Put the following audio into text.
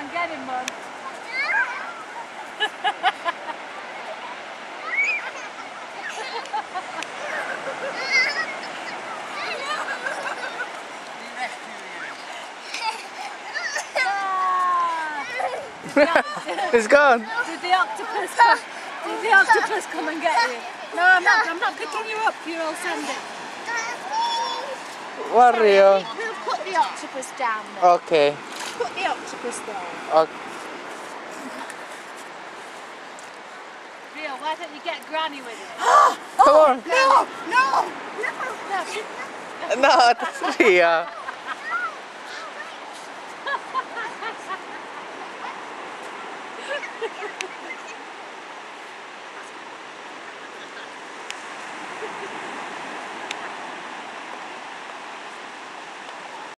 and get him, Mum. It's gone. Did the octopus come and get you? No, I'm not picking you up, you old Sandy. Wario. We'll put the octopus down there. Okay. Put the octopus down. Okay. Rio, why don't you get Granny with it? Come on. No! No, Ria.